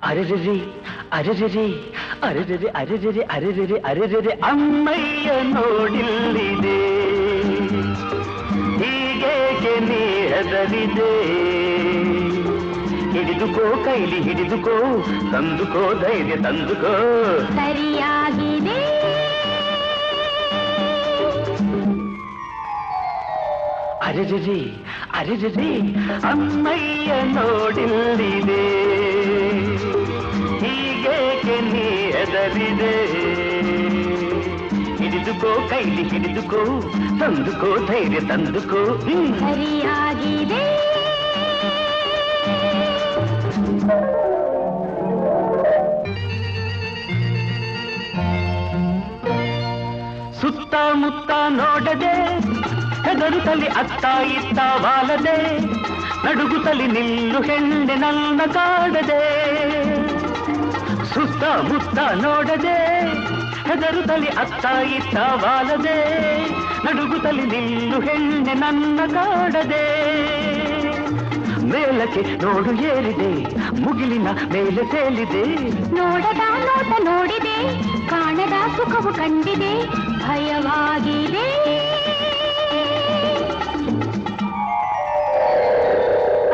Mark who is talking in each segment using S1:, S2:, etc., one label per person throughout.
S1: ಅರೆರೆ ಅರೆರೆ ಅರೆರೆ ಅರೆರೆ ಅರೆರೆ ಅರೆರೆ ಅಮ್ಮಯ್ಯ ನೋಡಿಲ್ಲಿದೆ ಹೀಗೇಕೆ ನೀ ಹೆದರಿದೆ ಹಿಡಿದುಕೋ ಕೈಲಿ ಹಿಡಿದುಕೋ ತಂದುಕೋ ಧೈರ್ಯ ತಂದುಕೋ
S2: ಸರಿಯಾಗಿದೆ
S1: ಅರೆರೆ ಅರೆರೆ ಅಮ್ಮಯ್ಯ ನೋಡಿಲ್ಲಿದೆ ಹೀಗೇಕೆ ನೀ ಹೆದರಿದೆ ಹಿಡಿದುಕೋ ಕೈಲಿ ಹಿಡಿದುಕೋ ತಂದುಕೋ ಧೈರ್ಯ ತಂದುಕೋ
S2: ಸರಿಯಾಗಿದೆ
S1: ಸುತ್ತಮುತ್ತ ನೋಡದೆ ಹೆದರುತ್ತಲಿ ಅತ್ತ ಇತ್ತ ಬಾಲದೆ ನಡುಗುತ್ತಲಿ ನಿಲ್ಲು ಹೆಣ್ಣೆ ನನ್ನ ಕಾಡದೆ ಸುತ್ತಮುತ್ತ ನೋಡದೆ ಹೆದರುತ್ತಲಿ ಅತ್ತ ಇತ್ತ ಬಾಲದೆ ನಡುಗುತ್ತಲಿ ನಿಲ್ಲು ಹೆಣ್ಣೆ ನನ್ನ ಕಾಡದೆ ಮೇಲಕ್ಕೆ ನೋಡು ಏರಿದೆ ಮುಗಿಲಿನ ಮೇಲೆ ತೇಲಿದೆ
S2: ನೋಡದ ನೋಟ ನೋಡಿದೆ ಕಾಣದ ಸುಖವು ಕಂಡಿದೆ ಭಯವಾಗಿದೆ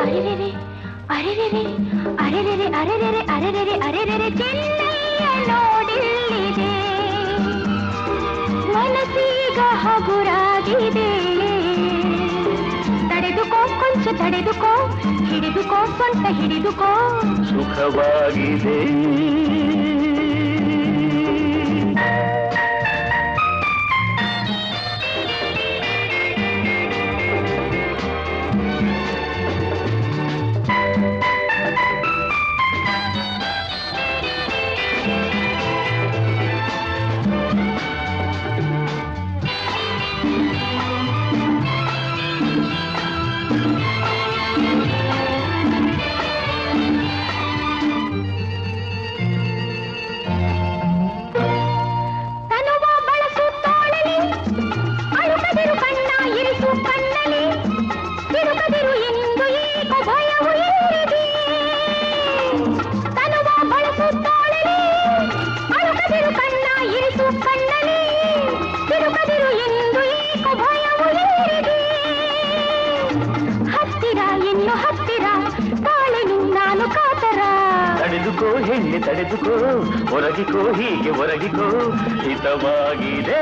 S2: ಅರೆರೆ ಅರೆರೆ ಅರೆರೆ ಅರೆರೆ ಅರೆರೆ ಅರೆರೆ ಚೆನ್ನಯ್ಯ ನೋಡಿಲ್ಲಿದೆ ಮನಸ್ಸೀಗ ಹಗುರಾಗಿದೆ ತಡೆದುಕೋ ಕೊಂಚ ತಡೆದುಕೋ ಹಿಡಿದುಕೋ ಸ್ವಂತ ಹಿಡಿದುಕೋ
S1: ಸುಖವಾಗಿದೆ ತಡೆದುಕೋ ಹೆಣ್ಣೆ ತಡೆದುಕೋ ಒರಗಿಕೋ ಹೀಗೆ ಒರಗಿಕೋ ಹಿತವಾಗಿದೆ